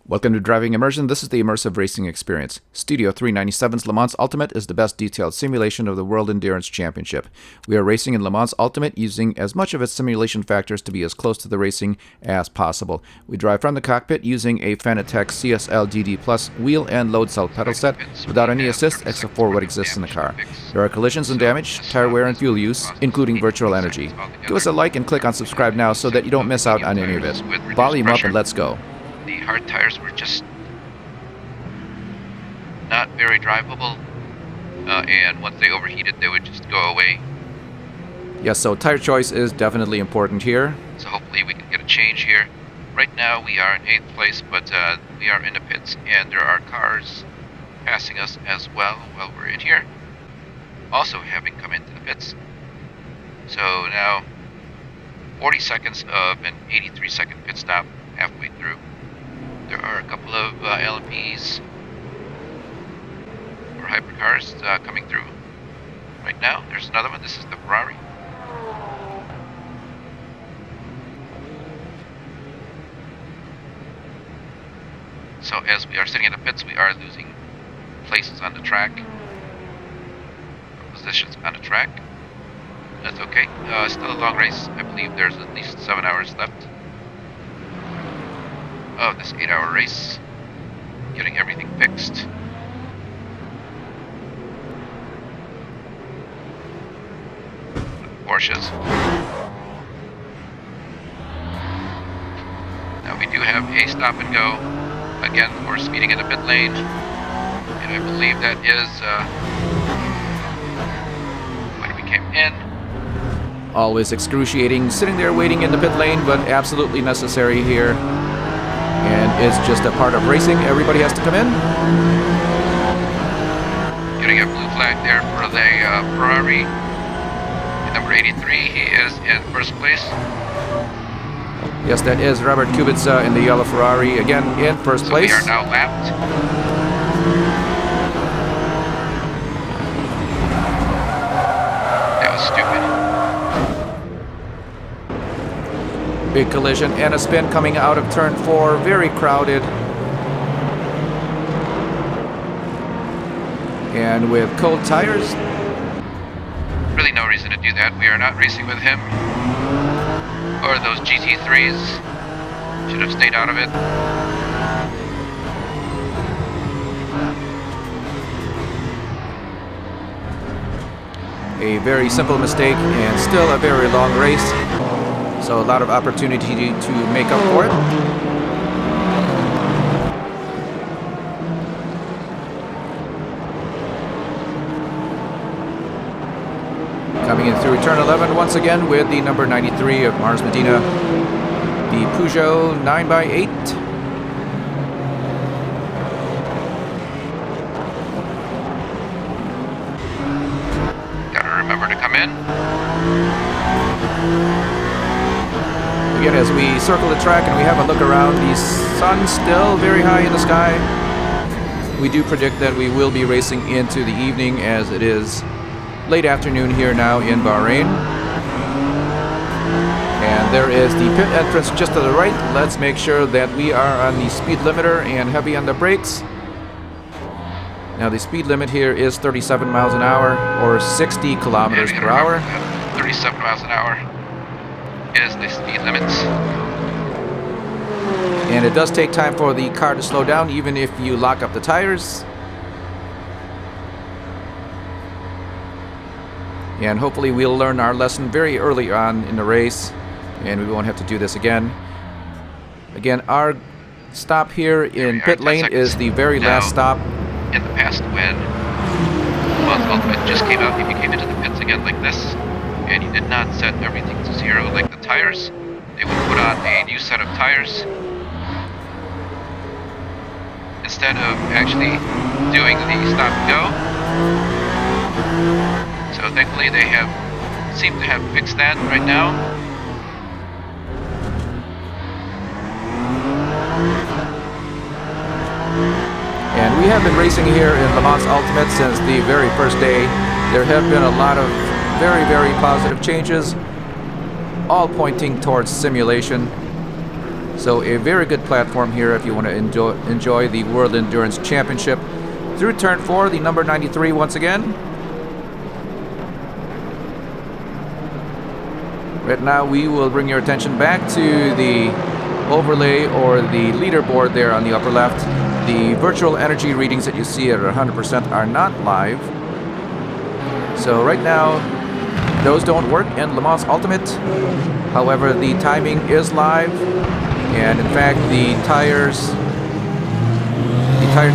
Welcome to Driving Immersion. This is the immersive racing experience. Studio 397's Le Mans Ultimate is the best detailed simulation of the World Endurance Championship. We are racing in Le Mans Ultimate using as much of its simulation factors to be as close to the racing as possible. We drive from the cockpit using a Fanatec CSL DD Plus wheel and load cell pedal set without any assist except for what exists in the car. There are collisions and damage, tire wear and fuel use, including virtual energy. Give us a like and click on subscribe now so that you don't miss out on any of it. Volume up and let's go. The hard tires were just not very drivable, and once they overheated, they would just go away. Yes, so tire choice is definitely important here. So hopefully we can get a change here. Right now we are in 8th place, but we are in the pits, and there are cars passing us as well while we're in here, also having come into the pits. So now 40 seconds of an 83-second pit stop halfway through. There are a couple of LMPs or hypercars coming through right now. There's another one. This is the Ferrari. So as we are sitting in the pits, we are losing places on the track, or positions on the track. That's okay. Still a long race. I believe there's at least 7 hours left of this 8-hour race, getting everything fixed. Porsches. Now we do have a stop and go again for speeding in the pit lane, and I believe that is when we came in. Always excruciating sitting there waiting in the pit lane, but absolutely necessary here. And it's just a part of racing. Everybody has to come in. Getting a blue flag there for the Ferrari. Number 83, he is in first place. Yes, that is Robert Kubica in the yellow Ferrari, again in first place. We are now lapped. That was stupid. Big collision and a spin coming out of turn 4, very crowded. And with cold tires. Really no reason to do that. We are not racing with him. Or those GT3s. Should have stayed out of it. A very simple mistake and still a very long race. So a lot of opportunity to make up for it. Coming in through turn 11 once again with the number 93 of Mars Medina, the Puegeot 9x8. Gotta remember to come in. Again, as we circle the track and we have a look around, the sun still very high in the sky. We do predict that we will be racing into the evening, as it is late afternoon here now in Bahrain. And there is the pit entrance just to the right. Let's make sure that we are on the speed limiter and heavy on the brakes. Now the speed limit here is 37 miles an hour or 60 kilometers per hour. 37 miles an hour is the speed limits. And it does take time for the car to slow down, even if you lock up the tires. And hopefully we'll learn our lesson very early on in the race, and we won't have to do this again. Again, our stop here in pit lane is the very last stop. In the past, when Ultimate just came out, if you came into the pits again like this, and you did not set everything to 0, like the tires, they would put on a new set of tires instead of actually doing the stop and go. So thankfully they seem to have fixed that right now. And we have been racing here in Le Mans Ultimate since the very first day. There have been a lot of very, very positive changes, all pointing towards simulation. So a very good platform here if you want to enjoy the World Endurance Championship. Through turn 4, the number 93 once again. Right now we will bring your attention back to the overlay or the leaderboard there on the upper left. The virtual energy readings that you see at 100% are not live. So right now those don't work in Le Mans Ultimate. However, the timing is live, and in fact the tire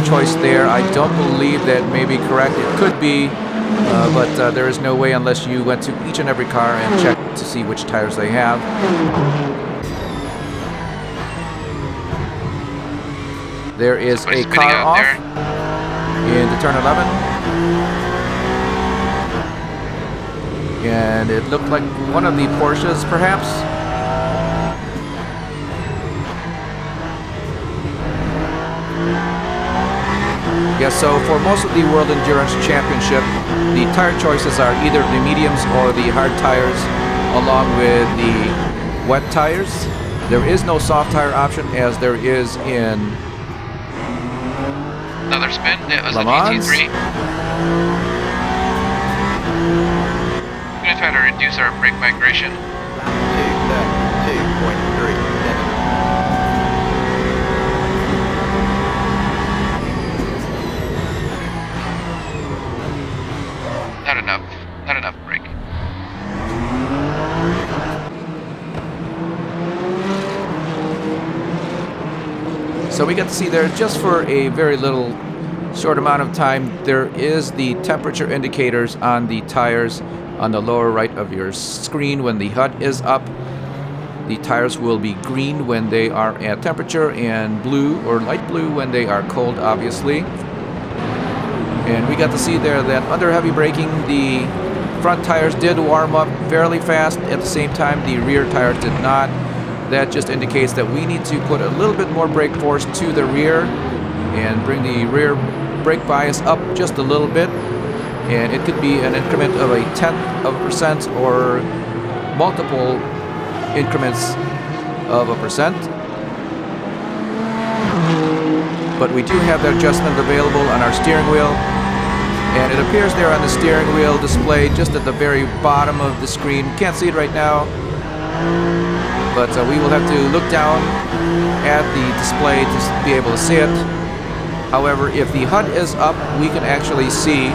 choice there, I don't believe that may be correct. It could be, but there is no way unless you went to each and every car and checked to see which tires they have. There is a car off into turn 11. And it looked like one of the Porsches, perhaps. Yeah, so for most of the World Endurance Championship, the tire choices are either the mediums or the hard tires, along with the wet tires. There is no soft tire option as there is in another spin. That was Le a Mans. GT3. I'm going to try to reduce our brake migration. 2.3. Not enough brake. So we get to see there just for a very little short amount of time, there is the temperature indicators on the tires on the lower right of your screen. When the HUD is up, the tires will be green when they are at temperature and blue or light blue when they are cold, obviously. And we got to see there that under heavy braking, the front tires did warm up fairly fast. At the same time, the rear tires did not. That just indicates that we need to put a little bit more brake force to the rear and bring the rear brake bias up just a little bit. And it could be an increment of a 1/10 of a percent or multiple increments of a percent. But we do have that adjustment available on our steering wheel. And it appears there on the steering wheel display just at the very bottom of the screen. Can't see it right now, but we will have to look down at the display to be able to see it. However, if the HUD is up, we can actually see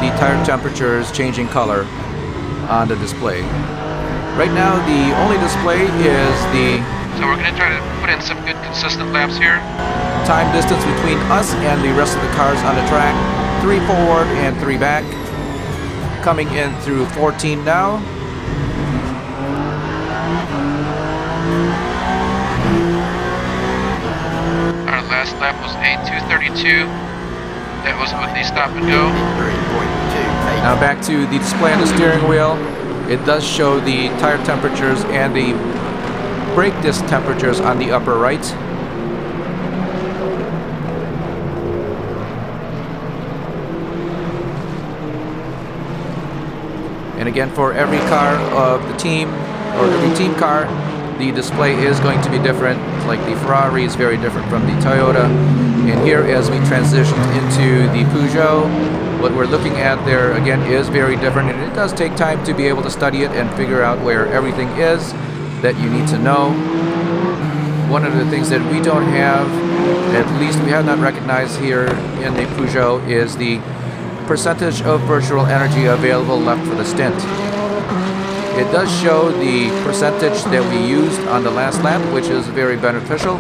the tire temperatures changing color on the display. Right now, the only display is the So we're going to try to put in some good consistent laps here. time distance between us and the rest of the cars on the track. 3 forward and 3 back. Coming in through 14 now. Our last lap was a 2:32. That was with the stop and go. 3.28. Now back to the display on the steering wheel. It does show the tire temperatures and the brake disc temperatures on the upper right. And again, for every car of the team, or every team car, the display is going to be different. Like the Ferrari is very different from the Toyota. And here, as we transition into the Puegeot, what we're looking at there, again, is very different. And it does take time to be able to study it and figure out where everything is that you need to know. One of the things that we don't have, at least we have not recognized here in the Puegeot, is the percentage of virtual energy available left for the stint. It does show the percentage that we used on the last lap, which is very beneficial,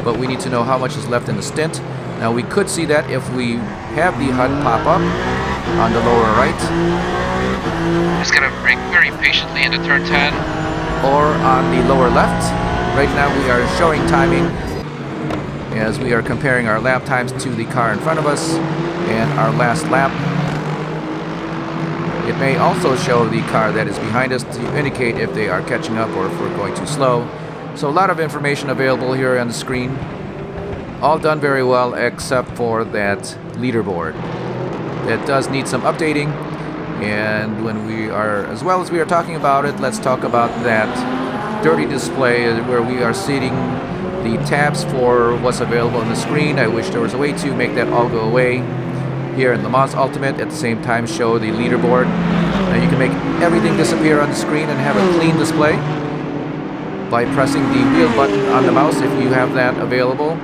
but we need to know how much is left in the stint. Now we could see that if we have the HUD pop up on the lower right, Just gotta brake very patiently into turn 10. or on the lower left. Right now we are showing timing as we are comparing our lap times to the car in front of us and our last lap. It may also show the car that is behind us to indicate if they are catching up or if we're going too slow. So a lot of information available here on the screen. All done very well except for that leaderboard. It does need some updating, and when we are, as well as we are talking about it, let's talk about that dirty display where we are seeing the tabs for what's available on the screen. I wish there was a way to make that all go away. Here in Le Mans Ultimate, at the same time show the leaderboard. Now you can make everything disappear on the screen and have a clean display by pressing the wheel button on the mouse if you have that available.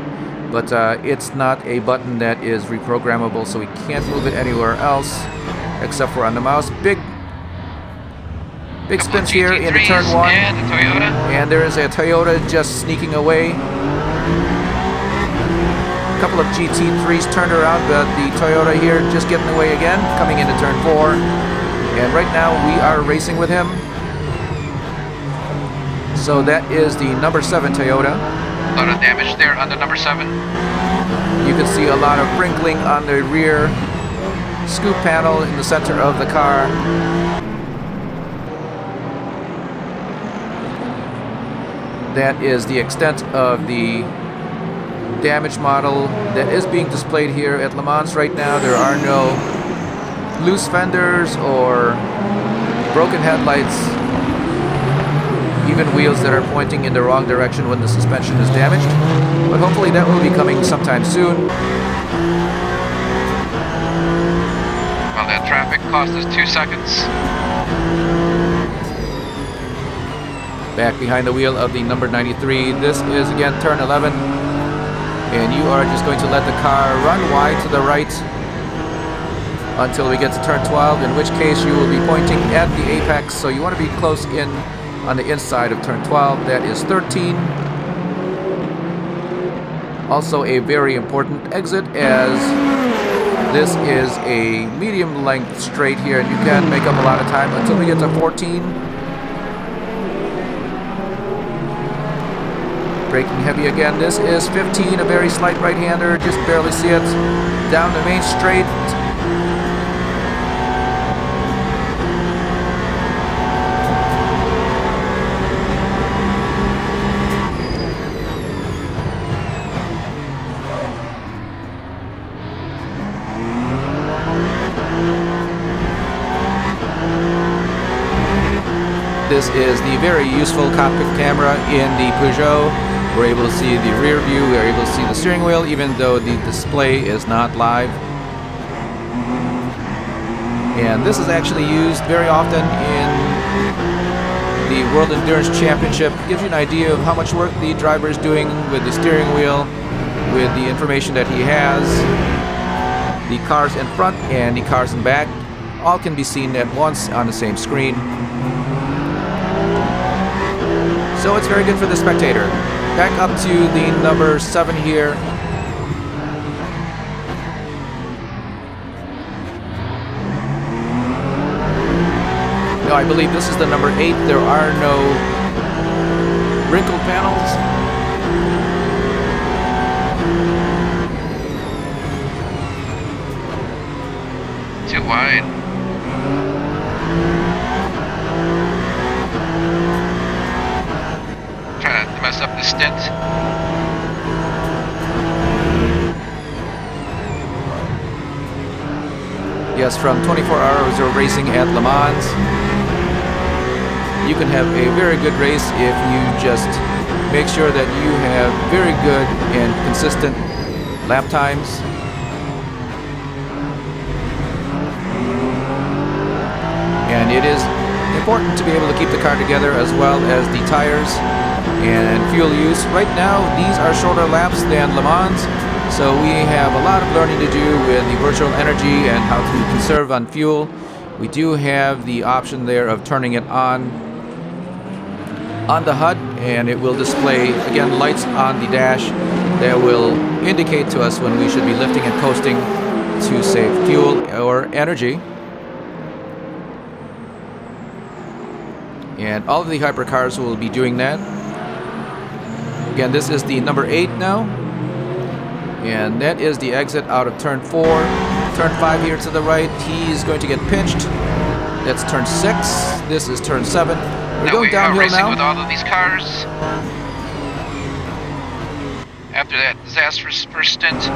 But it's not a button that is reprogrammable, so we can't move it anywhere else except for on the mouse. Big spins here into turn 1. And there is a Toyota just sneaking away. A couple of GT3s turned around, but the Toyota here just getting away again, coming into turn 4. And right now we are racing with him. So that is the number 7 Toyota. A lot of damage there on the number 7. You can see a lot of wrinkling on the rear scoop panel in the center of the car. That is the extent of the damage model that is being displayed here at Le Mans right now. There are no loose fenders or broken headlights, even wheels that are pointing in the wrong direction when the suspension is damaged. But hopefully that will be coming sometime soon. Well, that traffic cost us 2 seconds. Back behind the wheel of the number 93. This is again turn 11. And you are just going to let the car run wide to the right until we get to turn 12, in which case you will be pointing at the apex. So you want to be close in on the inside of turn 12. That is 13. Also a very important exit, as this is a medium length straight here, and you can make up a lot of time until we get to 14. Braking heavy again. This is 15, a very slight right-hander, just barely see it. Down the main straight. This is the very useful cockpit camera in the Puegeot. We're able to see the rear view, we're able to see the steering wheel, even though the display is not live. And this is actually used very often in the World Endurance Championship. It gives you an idea of how much work the driver is doing with the steering wheel, with the information that he has. The cars in front and the cars in back all can be seen at once on the same screen. So it's very good for the spectator. Back up to the number 7 here. No, I believe this is the number 8. There are no wrinkled panels. Too wide. Trying to mess up the stint. Yes, from 24 hours of racing at Le Mans, you can have a very good race if you just make sure that you have very good and consistent lap times. And it is important to be able to keep the car together, as well as the tires and fuel use. Right now, these are shorter laps than Le Mans, so we have a lot of learning to do with the virtual energy and how to conserve on fuel. We do have the option there of turning it on the HUD, and it will display, again, lights on the dash that will indicate to us when we should be lifting and coasting to save fuel or energy. And all of the hypercars will be doing that. Again, this is the number 8 now. And that is the exit out of turn 4. Turn 5 here to the right. He's going to get pinched. That's turn 6. This is turn 7. We're going downhill racing now. With all of these cars. After that disastrous first stint.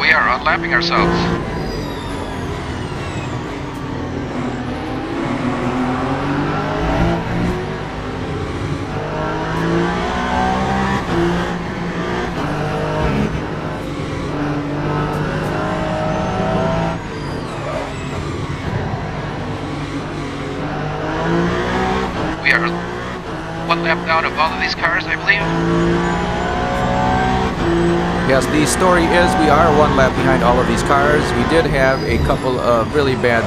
We are unlapping ourselves. We are one lap down of all of these cars, I believe. Yes, the story is we are one lap behind all of these cars. We did have a couple of really bad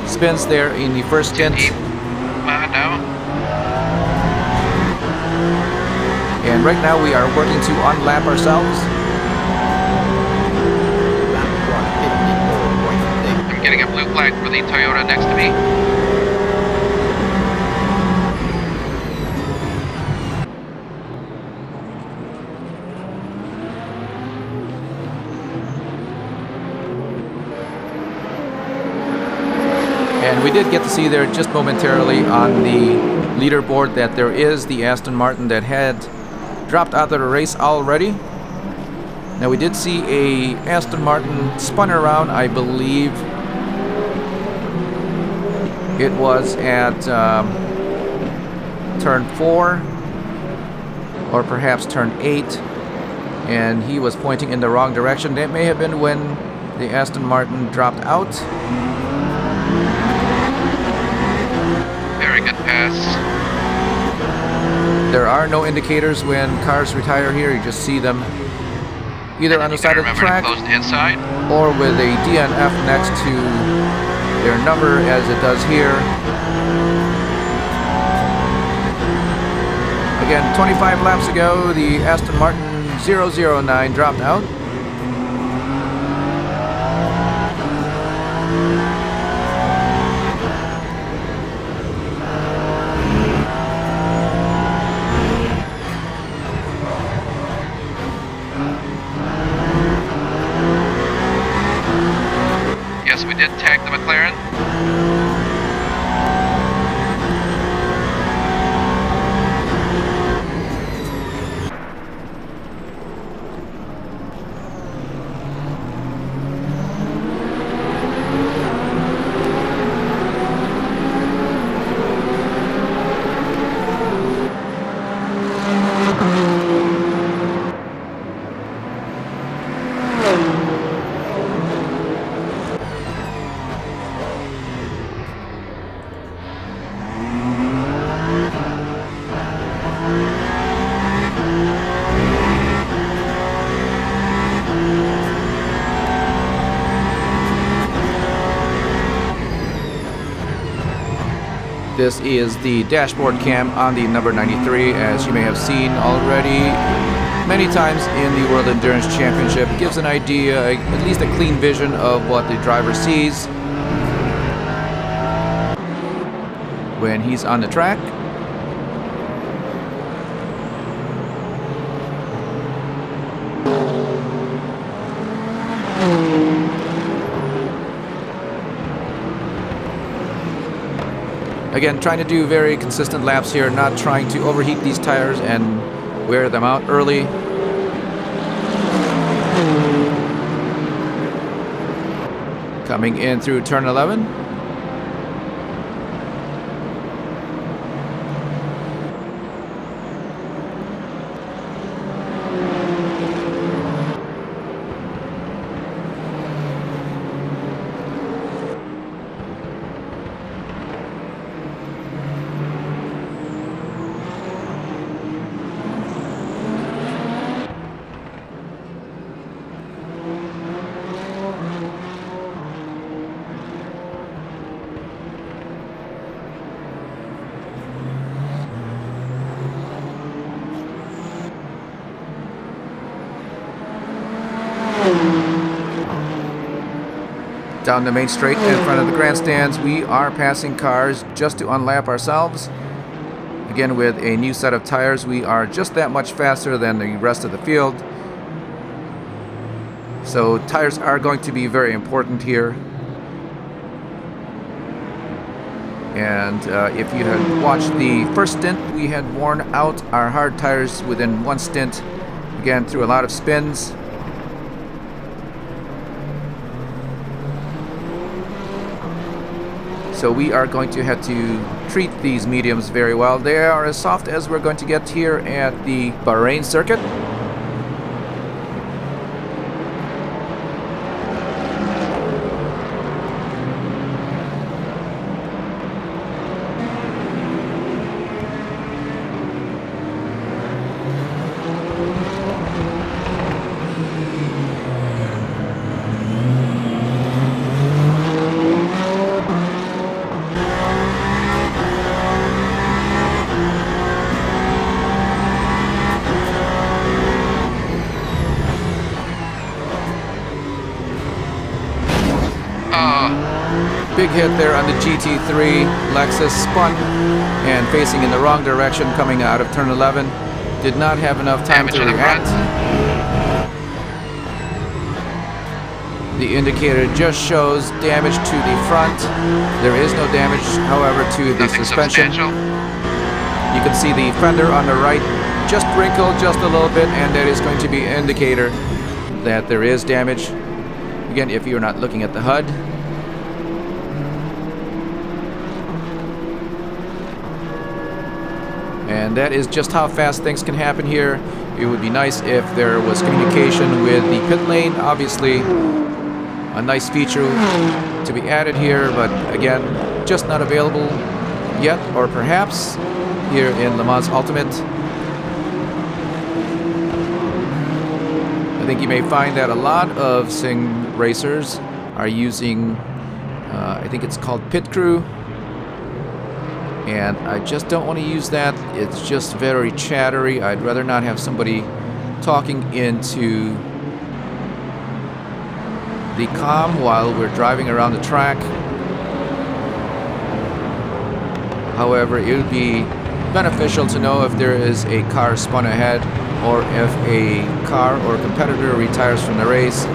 spins there in the first stint. Now. And right now we are working to unlap ourselves. Lap 154.6. I'm getting a blue flag for the Toyota next to me. And we did get to see there just momentarily on the leaderboard that there is the Aston Martin that had dropped out of the race already. Now we did see a Aston Martin spun around, I believe it was at turn 4 or perhaps turn 8, and he was pointing in the wrong direction. That may have been when the Aston Martin dropped out. Very good pass. There are no indicators when cars retire here. You just see them either on the side of the track Close the inside. or with a DNF next to their number, as it does here. Again, 25 laps ago, the Aston Martin 009 dropped out. Yes, we did tag the McLaren. This is the dashboard cam on the number 93, as you may have seen already many times in the World Endurance Championship. It gives an idea, at least a clean vision of what the driver sees when he's on the track. Again, trying to do very consistent laps here, not trying to overheat these tires and wear them out early. Coming in through turn 11. Down the main straight in front of the grandstands, we are passing cars just to unlap ourselves. Again, with a new set of tires, we are just that much faster than the rest of the field. So tires are going to be very important here. And if you had watched the first stint, we had worn out our hard tires within one stint, again through a lot of spins. So we are going to have to treat these mediums very well. They are as soft as we're going to get here at the Bahrain circuit. Big hit there on the GT3. Lexus spun and facing in the wrong direction coming out of turn 11. Did not have enough time Damage to to the react. The indicator just shows damage to the front. There is no damage, however, to the Nothing suspension. substantial. You can see the fender on the right just wrinkled just a little bit, and that is going to be an indicator that there is damage. Again, if you're not looking at the HUD. And that is just how fast things can happen here. It would be nice if there was communication with the pit lane. Obviously, a nice feature to be added here, but again, just not available yet, or perhaps here in Le Mans Ultimate. I think you may find that a lot of sim racers are using, I think it's called Pit Crew. And I just don't want to use that. It's just very chattery. I'd rather not have somebody talking into the comm while we're driving around the track. However, it would be beneficial to know if there is a car spun ahead or if a car or competitor retires from the race.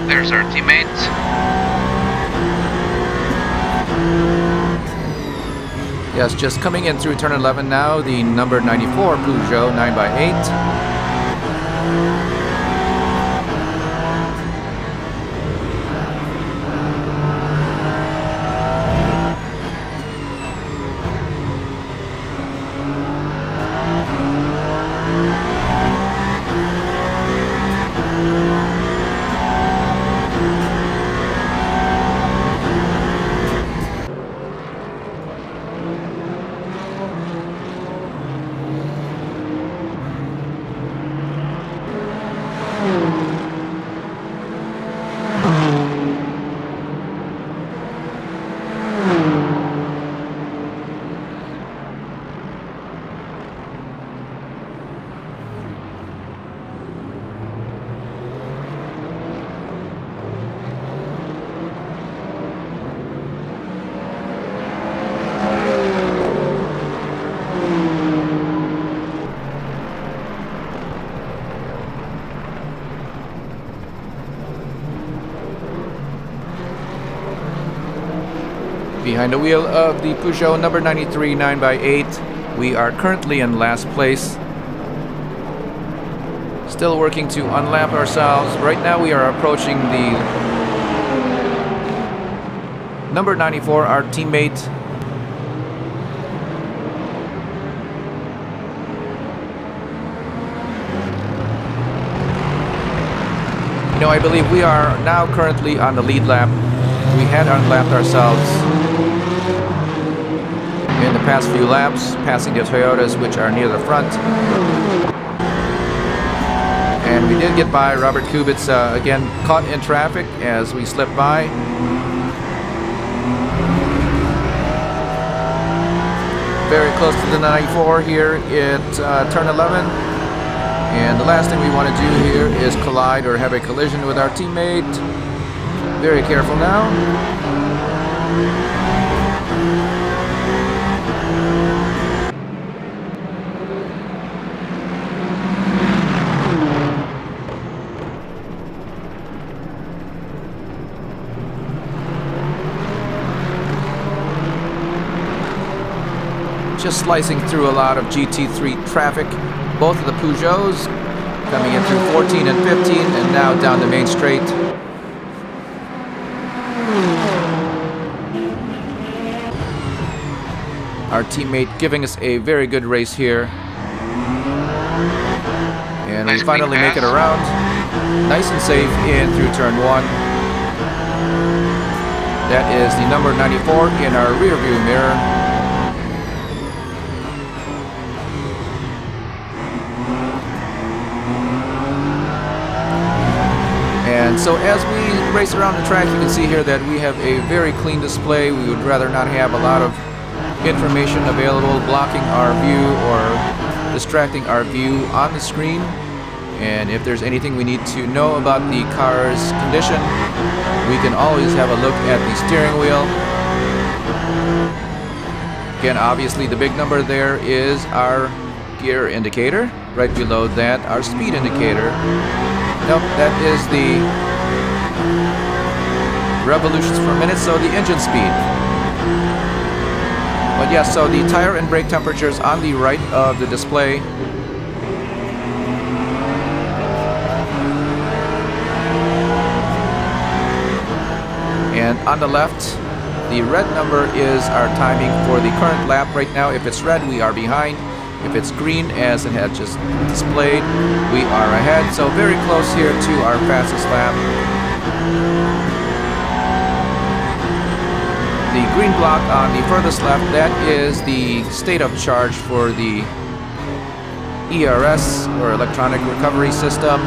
There's our teammate. Yes, just coming in through turn 11 now, the number 94 Puegeot 9x8. Behind the wheel of the Puegeot number 93 9x8, we are currently in last place. Still working to unlap ourselves. Right now we are approaching the number 94, our teammate. You know, I believe we are now currently on the lead lap. We had unlapped ourselves in the past few laps, passing the Toyotas, which are near the front. And we did get by Robert Kubitz, again, caught in traffic as we slipped by. Very close to the 94 here at turn 11. And the last thing we want to do here is collide or have a collision with our teammate. Very careful now. just slicing through a lot of GT3 traffic. Both of the Puegeots coming in through 14 and 15 and now down the main straight. Our teammate giving us a very good race here. And Nice we finally clean make it pass. around. Nice and safe in through turn 1. That is the number 94 in our rear view mirror. And so as we race around the track, you can see here that we have a very clean display. We would rather not have a lot of information available blocking our view or distracting our view on the screen. And if there's anything we need to know about the car's condition, we can always have a look at the steering wheel. Again, obviously the big number there is our gear indicator. Right below that, our speed indicator. Nope, that is the revolutions per minute, so the engine speed. But yeah, so the tire and brake temperatures on the right of the display. And on the left, the red number is our timing for the current lap right now. If it's red, we are behind. If it's green, as it had just displayed, we are ahead. So very close here to our fastest lap. The green block on the furthest left, that is the state of charge for the ERS, or electronic recovery system.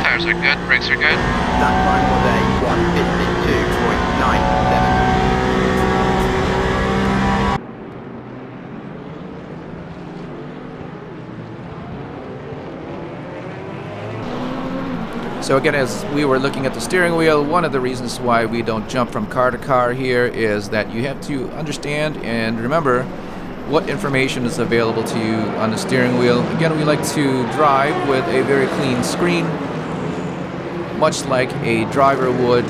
Tires are good, brakes are good. That time was a 152.97. So again, as we were looking at the steering wheel, one of the reasons why we don't jump from car to car here is that you have to understand and remember what information is available to you on the steering wheel. Again, we like to drive with a very clean screen, much like a driver would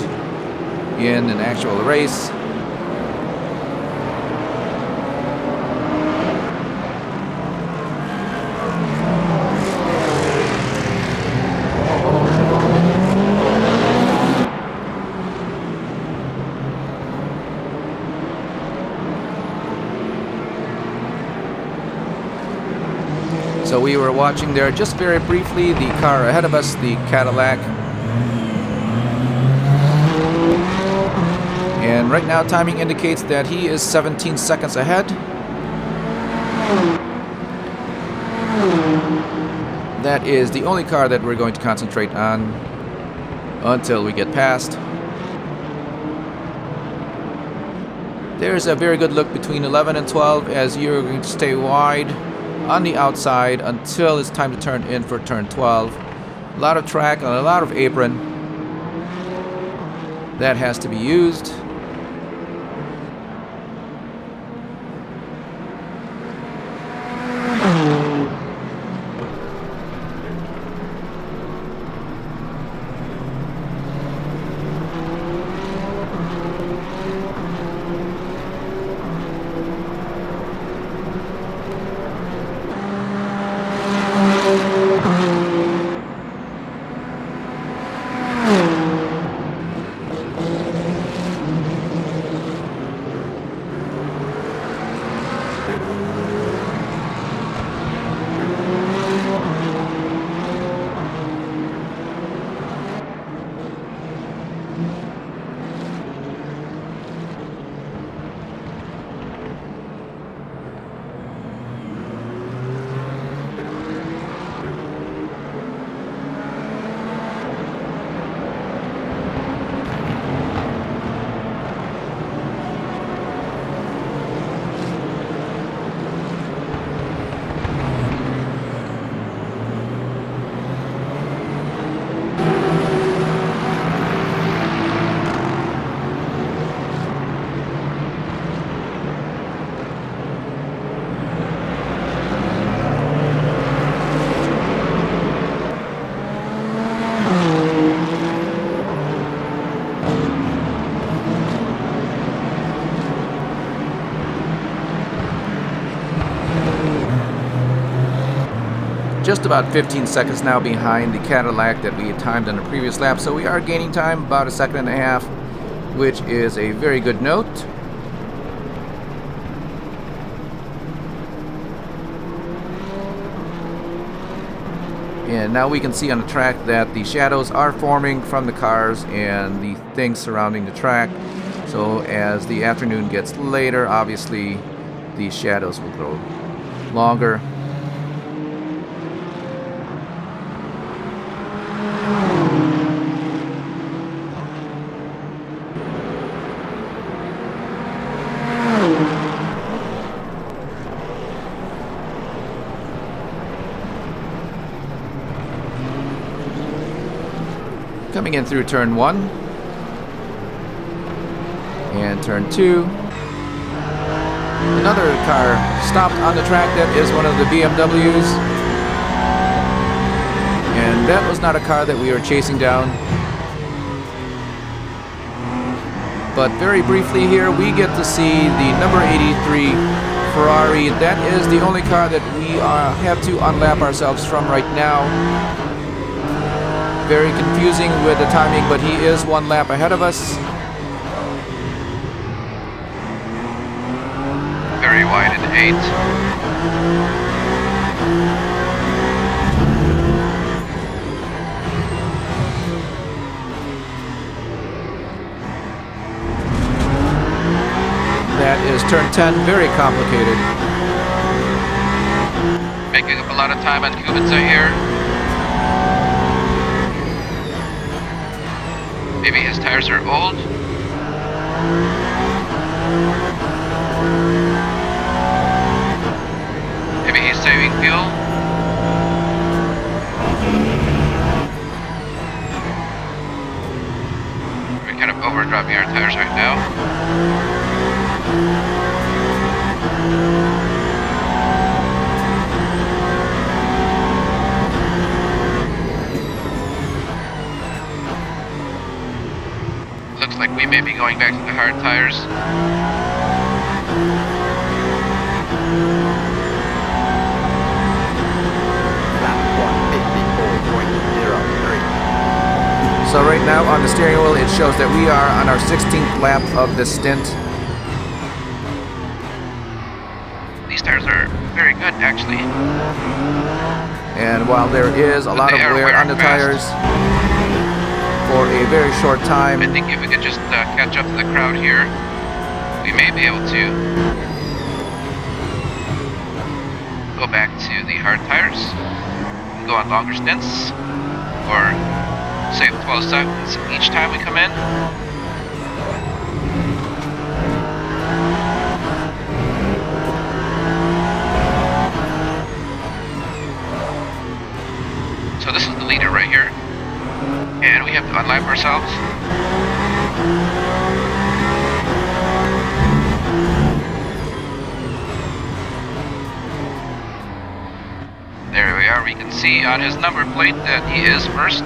in an actual race. So we were watching there just very briefly the car ahead of us, the Cadillac. And right now timing indicates that he is 17 seconds ahead. That is the only car that we're going to concentrate on until we get past. There's a very good look between 11 and 12 as you're going to stay wide on the outside until it's time to turn in for turn 12. A lot of track and a lot of apron that has to be used. just about 15 seconds now behind the Cadillac that we had timed on the previous lap, so we are gaining time about a second and a half, which is a very good note. And now we can see on the track that the shadows are forming from the cars and the things surrounding the track. So as the afternoon gets later, obviously these shadows will grow longer. Coming in through turn 1 and turn 2. Another car stopped on the track. That is one of the BMWs, and that was not a car that we were chasing down. But very briefly here, we get to see the number 83 Ferrari. That is the only car that we have to unlap ourselves from right now. Very confusing with the timing, but he is one lap ahead of us. Very wide in 8. That is turn 10, very complicated. Making up a lot of time on Kubica here. Maybe his tires are old. Maybe he's saving fuel. We're kind of overdriving our tires right now. Looks like we may be going back to the hard tires. So right now on the steering wheel it shows that we are on our 16th lap of this stint. These tires are very good actually. And while there is a lot of wear on the tires for a very short time, I think if we could just catch up to the crowd here, we may be able to go back to the hard tires, go on longer stints, or save 12 seconds each time we come in. So this is the leader right here, and we have to unlap ourselves. There we are. We can see on his number plate that he is first.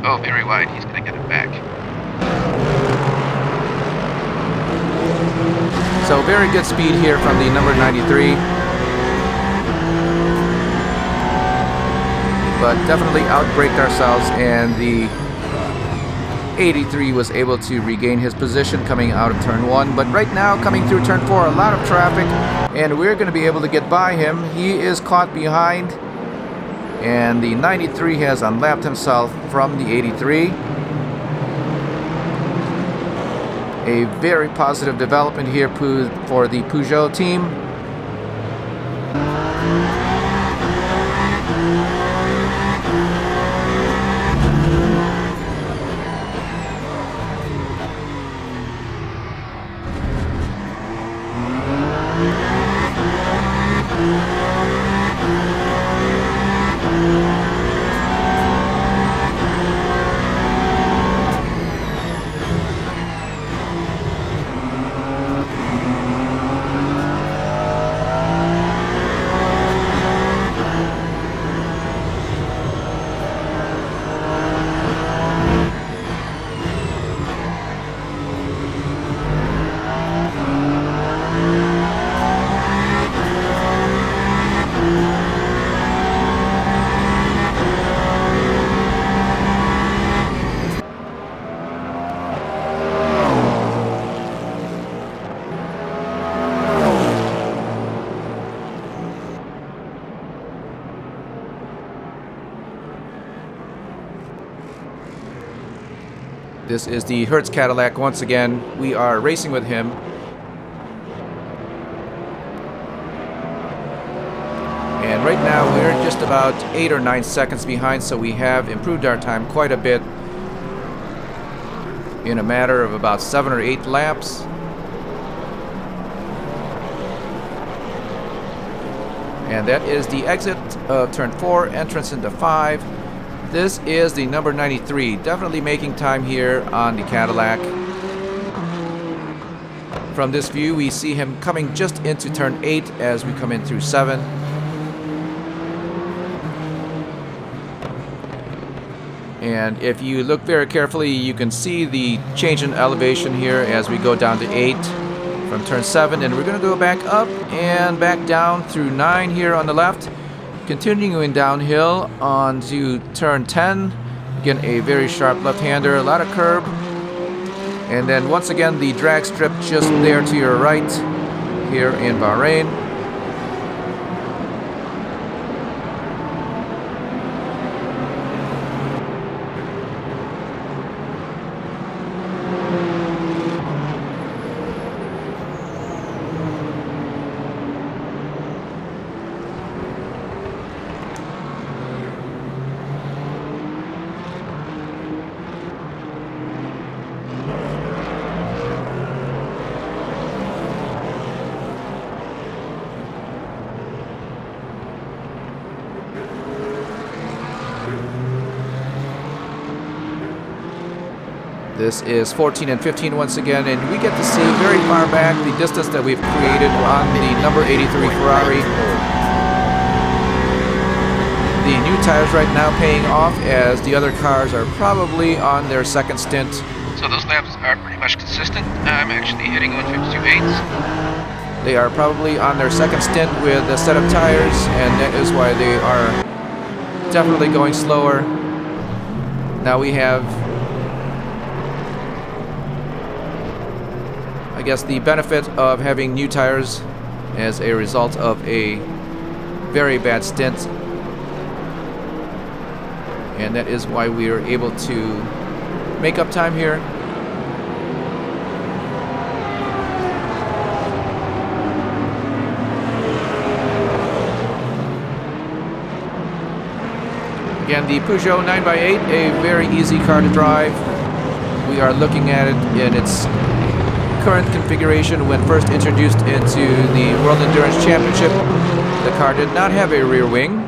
Oh, very wide. He's going to get it back. so very good speed here from the number 93. But definitely outbraked ourselves, and the 83 was able to regain his position coming out of turn 1. But right now, coming through turn 4, a lot of traffic, and we're going to be able to get by him. He is caught behind And the 93 has unlapped himself from the 83. A very positive development here for the Puegeot team. This is the Hertz Cadillac once again. We are racing with him. And right now we're just about 8 or 9 seconds behind, so we have improved our time quite a bit in a matter of about 7 or 8 laps. And that is the exit of turn 4, entrance into 5. This is the number 93, definitely making time here on the Cadillac. From this view, we see him coming just into turn 8 as we come in through 7. And if you look very carefully, you can see the change in elevation here as we go down to 8 from turn 7. And we're going to go back up and back down through 9 here on the left. Continuing downhill onto turn 10. Again, a very sharp left-hander, a lot of curb. And then once again, the drag strip just there to your right here in Bahrain. This is 14 and 15 once again, and we get to see very far back the distance that we've created on the number 83 Ferrari. The new tires right now paying off as the other cars are probably on their second stint. So those laps are pretty much consistent. I'm actually hitting 152.8. They are probably on their second stint with a set of tires, and that is why they are definitely going slower. Now we have, I guess, the benefit of having new tires as a result of a very bad stint, and that is why we are able to make up time here. Again, the Puegeot 9x8, a very easy car to drive. We are looking at it in its current configuration. When first introduced into the World Endurance Championship, the car did not have a rear wing.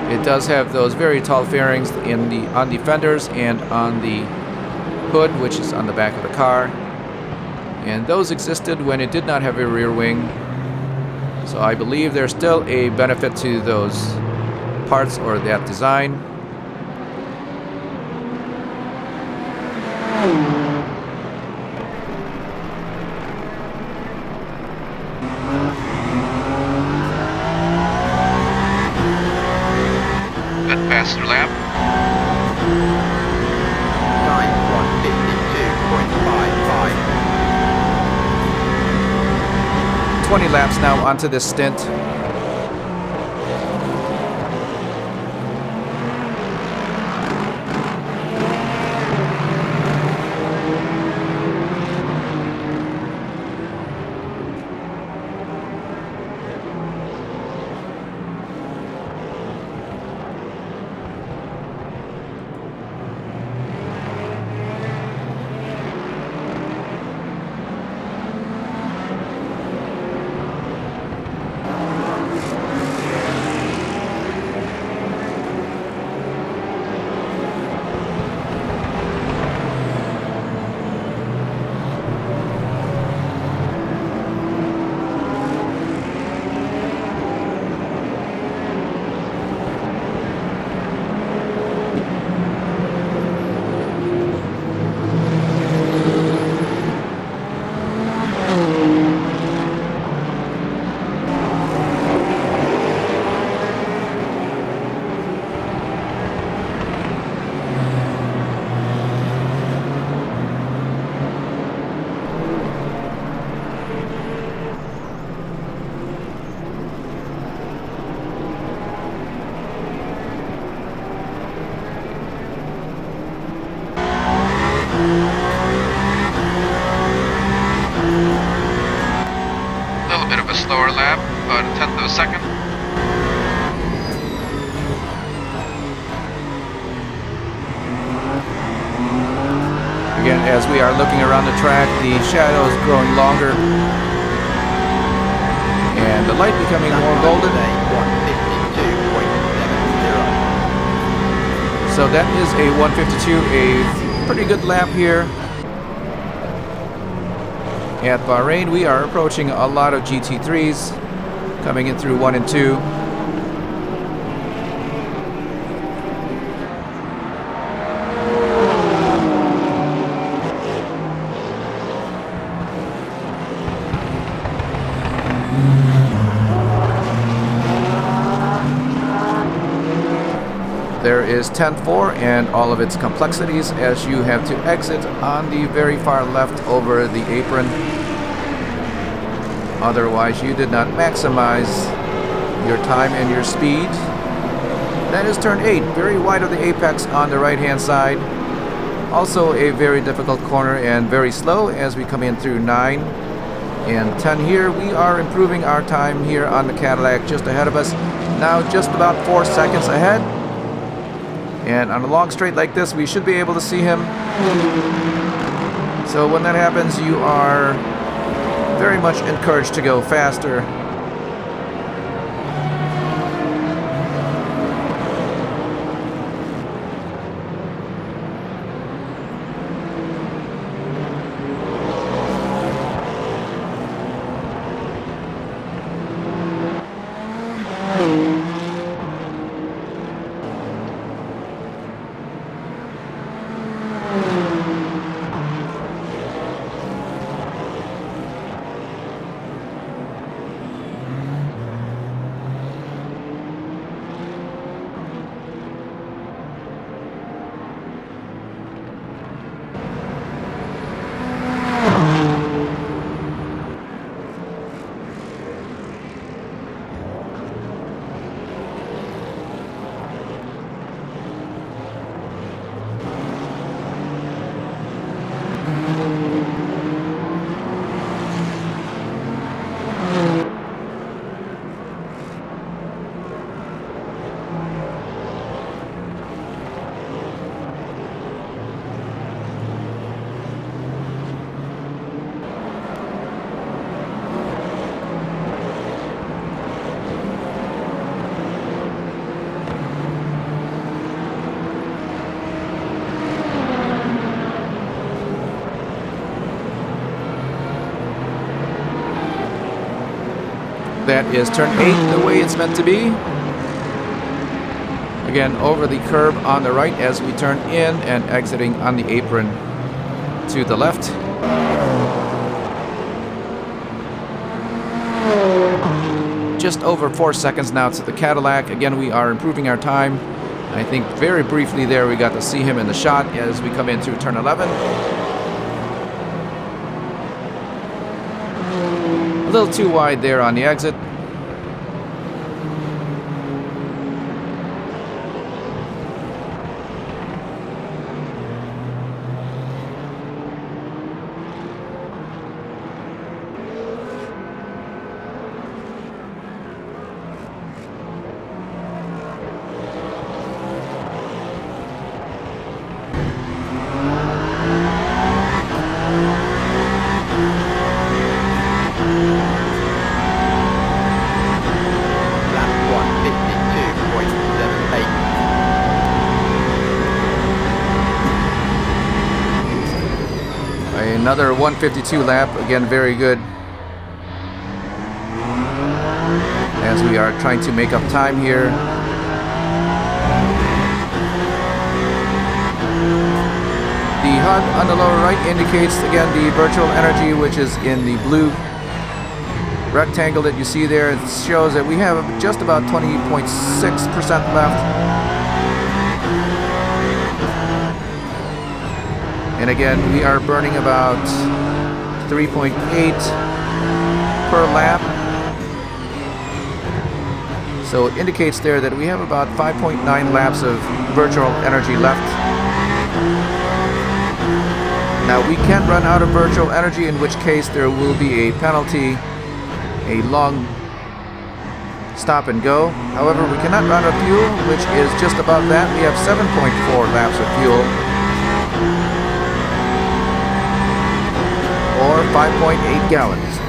It does have those very tall fairings on the fenders and on the hood, which is on the back of the car. And those existed when it did not have a rear wing. So I believe there's still a benefit to those parts or that design. Good faster lap. 20 laps now onto this stint. Slower lap, about a tenth of a second. Again, as we are looking around the track, the shadow is growing longer and the light becoming more golden. 152.70. So that is a 152, a pretty good lap here. At Bahrain, we are approaching a lot of GT3s coming in through 1 and 2. There is 10-4 and all of its complexities as you have to exit on the very far left over the apron. Otherwise, you did not maximize your time and your speed. That is turn 8, very wide of the apex on the right-hand side. Also a very difficult corner and very slow as we come in through 9 and 10 here. We are improving our time here on the Cadillac just ahead of us. Now just about 4 seconds ahead. And on a long straight like this, we should be able to see him. So when that happens, you are very much encouraged to go faster. That is turn 8 the way it's meant to be. Again, over the curb on the right as we turn in and exiting on the apron to the left. Just over 4 seconds now to the Cadillac. Again, we are improving our time. I think very briefly there we got to see him in the shot as we come in through turn 11. little too wide there on the exit. Lap 152.78. Another 152 lap, again very good. As we are trying to make up time here. The HUD on the lower right indicates again the virtual energy, which is in the blue rectangle that you see there. It shows that we have just about 20.6% left. And again, we are burning about 3.8 per lap. So it indicates there that we have about 5.9 laps of virtual energy left. Now we can run out of virtual energy, in which case there will be a penalty, a long stop and go. However, we cannot run out of fuel, which is just about that. We have 7.4 laps of fuel, or 5.8 gallons.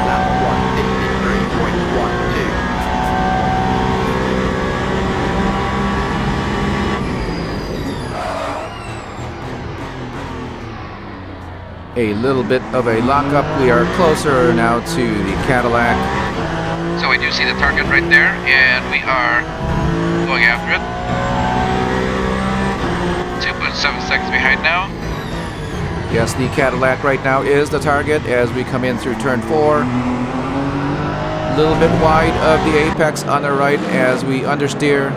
Lap 153.12. A little bit of a lockup. We are closer now to the Cadillac. So we do see the target right there, and we are going after it. 2.7 seconds behind now. Yes, the Cadillac right now is the target as we come in through turn 4. A little bit wide of the apex on the right as we understeer.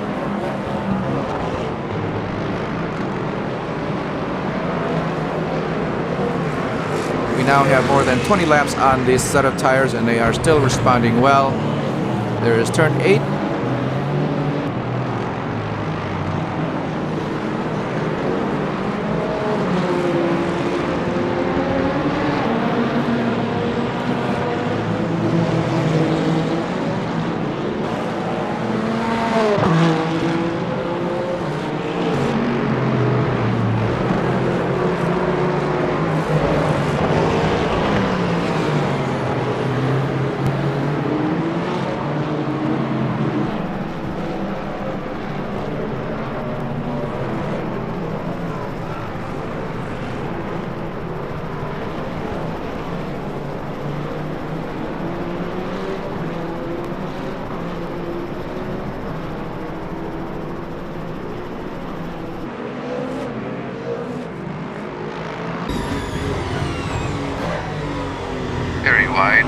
We now have more than 20 laps on this set of tires and they are still responding well. There is turn 8. Very wide.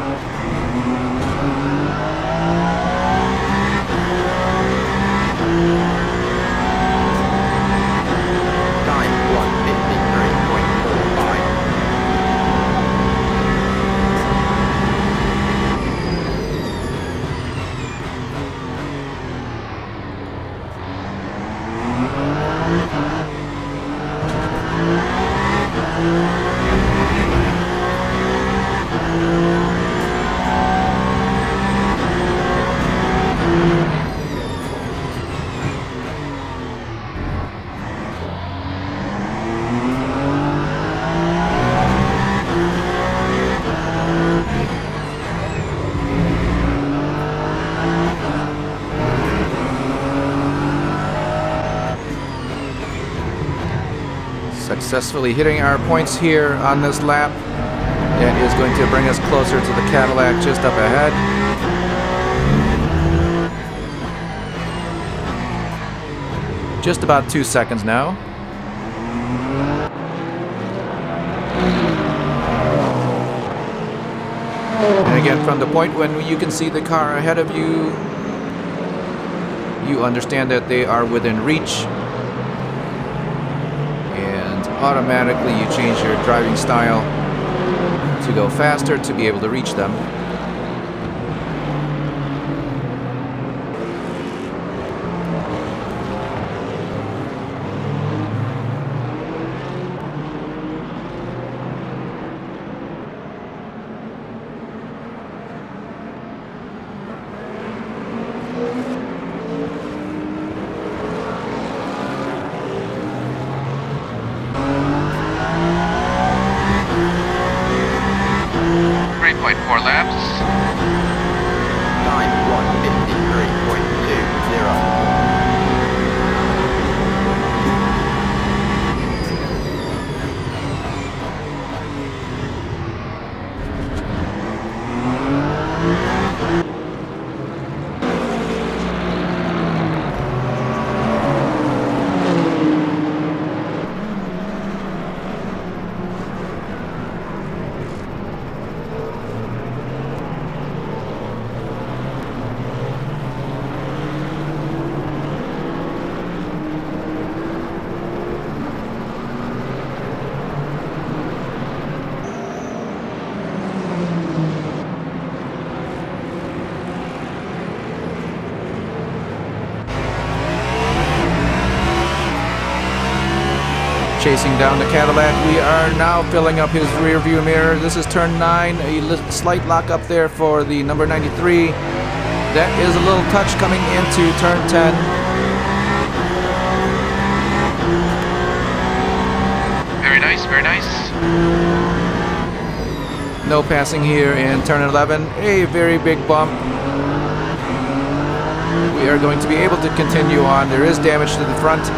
Time 153.45. Successfully hitting our points here on this lap. That is going to bring us closer to the Cadillac just up ahead. Just about 2 seconds now. And again, from the point when you can see the car ahead of you, you understand that they are within reach. And automatically you change your driving style to go faster to be able to reach them. .4 laps. Time 1:53.20. Chasing down the Cadillac, we are now filling up his rear view mirror. This is turn 9, a slight lock up there for the number 93. That is a little touch coming into turn 10. Very nice, very nice. No passing here in turn 11, a very big bump. We are going to be able to continue on. There is damage to the front.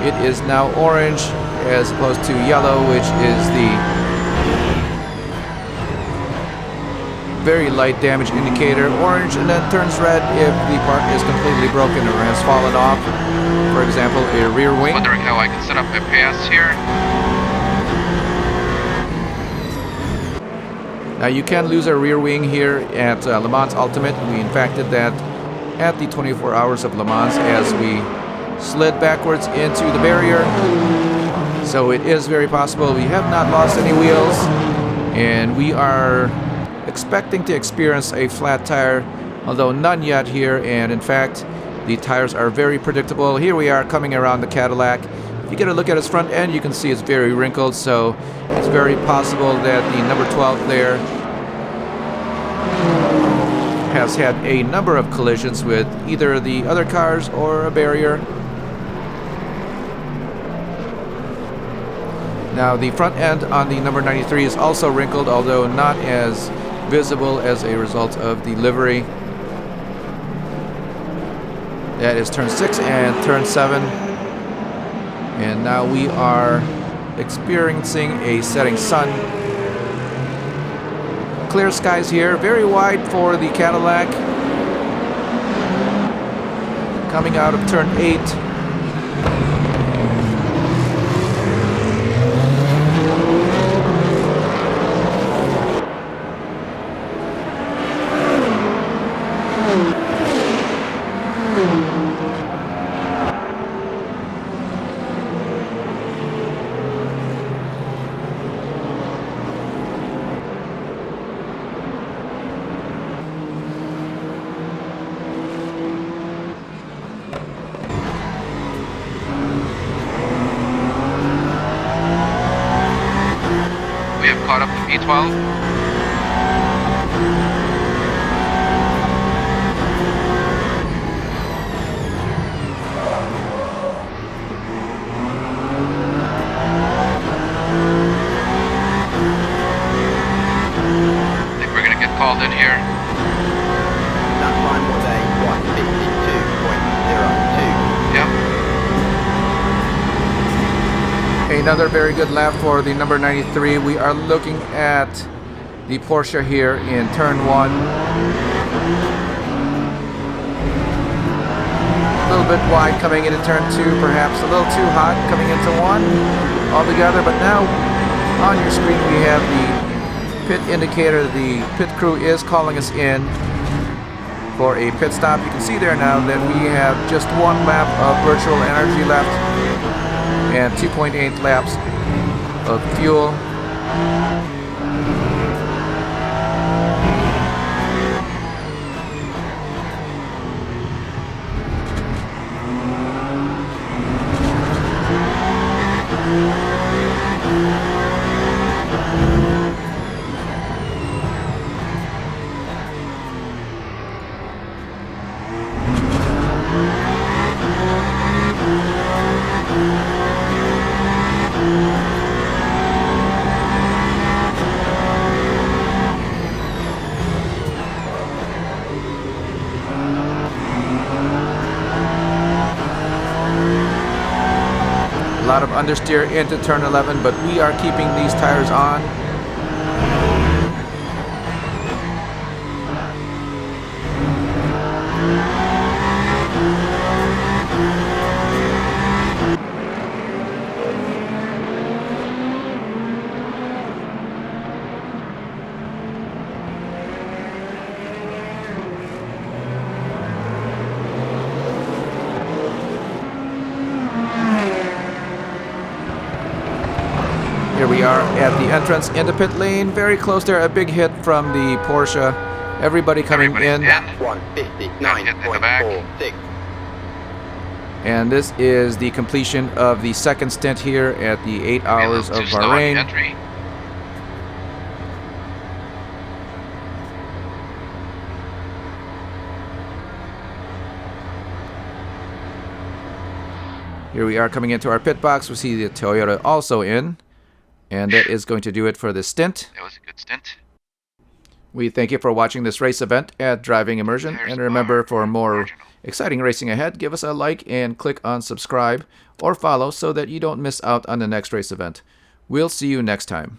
It is now orange as opposed to yellow, which is the very light damage indicator. Orange and then turns red if the part is completely broken or has fallen off. For example, a rear wing. Wondering how I can set up my pass here. Now you can lose a rear wing here at Le Mans Ultimate. We in fact did that at the 24 Hours of Le Mans as we slid backwards into the barrier. So it is very possible. We have not lost any wheels, and we are expecting to experience a flat tire, although none yet here. And in fact, the tires are very predictable. Here we are coming around the Cadillac. If you get a look at its front end, you can see it's very wrinkled, so it's very possible that the number 12 there has had a number of collisions with either the other cars or a barrier. Now the front end on the number 93 is also wrinkled, although not as visible as a result of the livery. That is turn 6 and turn 7. And now we are experiencing a setting sun. Clear skies here, very wide for the Cadillac. Coming out of turn 8. Caught up to P12. I think we're going to get called in here. That time was a 1:52.02. Yep. A Another very good lap for the number 93. We are looking at the Porsche here in turn 1. A little bit wide coming into turn 2, perhaps a little too hot coming into 1 altogether. But now on your screen we have the pit indicator. The pit crew is calling us in for a pit stop. You can see there now that we have just 1 lap of virtual energy left and 2.8 laps of fuel. A lot of understeer into turn 11, but we are keeping these tires on. Here we are at the entrance into pit lane. Very close there. A big hit from the Porsche. Everybody coming in. 159.46. And this is the completion of the second stint here at the 8 Hours of Bahrain. Here we are coming into our pit box. We see the Toyota also in. And that is going to do it for this stint. That was a good stint. We thank you for watching this race event at Driving Immersion. And remember, for more exciting racing ahead, give us a like and click on subscribe or follow so that you don't miss out on the next race event. We'll see you next time.